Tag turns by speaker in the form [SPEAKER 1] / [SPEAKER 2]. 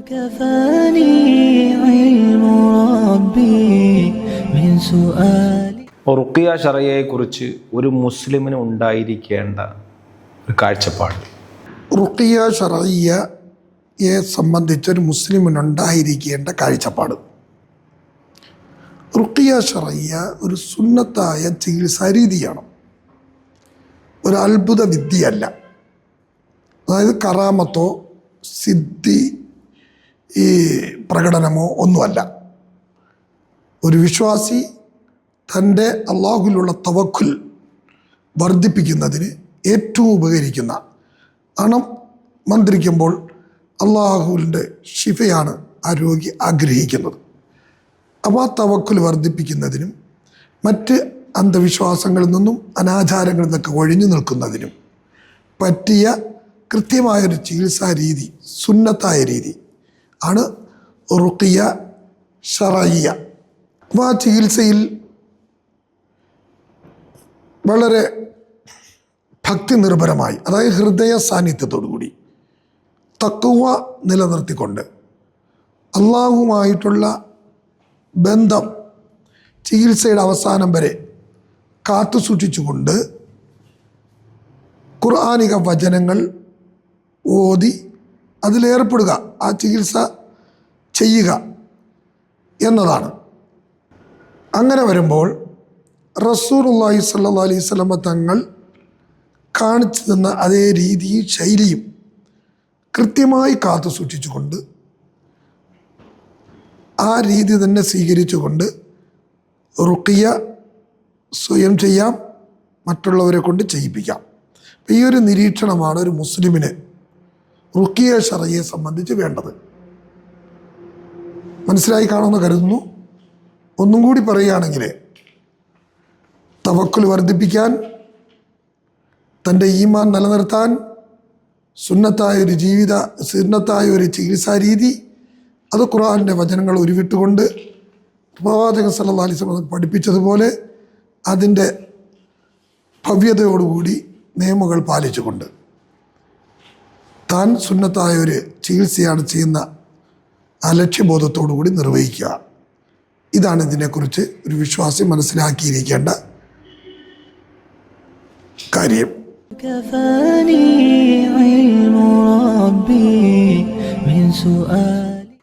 [SPEAKER 1] كفاني علم ربي من سؤالي.
[SPEAKER 2] റുഖിയ ശറയയെക്കുറിച്ച് ഒരു മുസ്ലിമിന് ഉണ്ടായിരിക്കേണ്ട ഒരു കാഴ്ചപ്പാട്.
[SPEAKER 3] റുഖിയ ശറയ്യയെ സംബന്ധിച്ച് ഒരു മുസ്ലിമിനുണ്ടായിരിക്കേണ്ട കാഴ്ചപ്പാട്. റുഖിയ ശറയ്യ ഒരു സുന്നത്തായ ചികിത്സാ രീതിയാണ്, ഒരു അത്ഭുത വിദ്യയല്ല. അതായത് കറാമത്തോ സിദ്ധി പ്രകടനമോ ഒന്നുമല്ല. ഒരു വിശ്വാസി തൻ്റെ അള്ളാഹുവിലുള്ള തവക്കുൽ വർദ്ധിപ്പിക്കുന്നതിന് ഏറ്റവും ഉപകരിക്കുന്ന അണം മന്ത്രിക്കുമ്പോൾ അള്ളാഹുവിൻ്റെ ശിഫയാണ് ആ രോഗി ആഗ്രഹിക്കുന്നത്. അപ്പോൾ ആ തവക്കുൽ വർദ്ധിപ്പിക്കുന്നതിനും മറ്റ് അന്ധവിശ്വാസങ്ങളിൽ നിന്നും അനാചാരങ്ങളിൽ നിന്നൊക്കെ ഒഴിഞ്ഞു നിൽക്കുന്നതിനും പറ്റിയ കൃത്യമായൊരു ചികിത്സാ രീതി, സുന്നത്തായ രീതി ആണ് റുഖിയ ശറയ്യ. അപ്പോൾ ആ ചികിത്സയിൽ വളരെ ഭക്തി നിർഭരമായി, അതായത് ഹൃദയ സാന്നിധ്യത്തോടു കൂടി തഖ്വ നിലനിർത്തിക്കൊണ്ട് അള്ളാഹുമായിട്ടുള്ള ബന്ധം ചികിത്സയുടെ അവസാനം വരെ കാത്തു സൂക്ഷിച്ചുകൊണ്ട് ഖുർആനിക വചനങ്ങൾ ഓതി അതിലേർപ്പെടുക, ആ ചികിത്സ ചെയ്യുക എന്നതാണ്. അങ്ങനെ വരുമ്പോൾ റസൂലുള്ളാഹി സ്വല്ലല്ലാഹു അലൈഹി വസല്ലമ തങ്ങൾ കാണിച്ചു തന്ന അതേ രീതിയും ശൈലിയും കൃത്യമായി കാത്തു സൂക്ഷിച്ചുകൊണ്ട് ആ രീതി തന്നെ സ്വീകരിച്ചുകൊണ്ട് റുഖിയ സ്വയം ചെയ്യാം, മറ്റുള്ളവരെ കൊണ്ട് ചെയ്യിപ്പിക്കാം. ഈ ഒരു നിരീക്ഷണമാണ് ഒരു മുസ്ലിമിന് റുഖിയ ശറയ്യയെ സംബന്ധിച്ച് വേണ്ടത്. മനസ്സിലായി കാണുമെന്ന് കരുതുന്നു. ഒന്നും കൂടി പറയുകയാണെങ്കിൽ, തവക്കുൽ വർദ്ധിപ്പിക്കാൻ, തൻ്റെ ഈമാൻ നിലനിർത്താൻ സുന്നത്തായൊരു സുന്നത്തായൊരു ചികിത്സാ രീതി, അത് ഖുർആനിൻ്റെ വചനങ്ങൾ ഉരുവിട്ടുകൊണ്ട് പ്രവാചകൻ സല്ലല്ലാഹു അലൈഹി വസല്ലം പഠിപ്പിച്ചതുപോലെ അതിൻ്റെ ഭവ്യതയോടുകൂടി നിയമങ്ങൾ പാലിച്ചുകൊണ്ട് താൻ സുന്നത്തായൊരു ചികിത്സയാണ് ചെയ്യുന്ന ആ ലക്ഷ്യബോധത്തോടു കൂടി നിർവഹിക്കുക. ഇതാണ് ഇതിനെക്കുറിച്ച് ഒരു വിശ്വാസി മനസ്സിലാക്കിയിരിക്കേണ്ട കാര്യം.
[SPEAKER 1] كفاني علم ربي من سؤالي.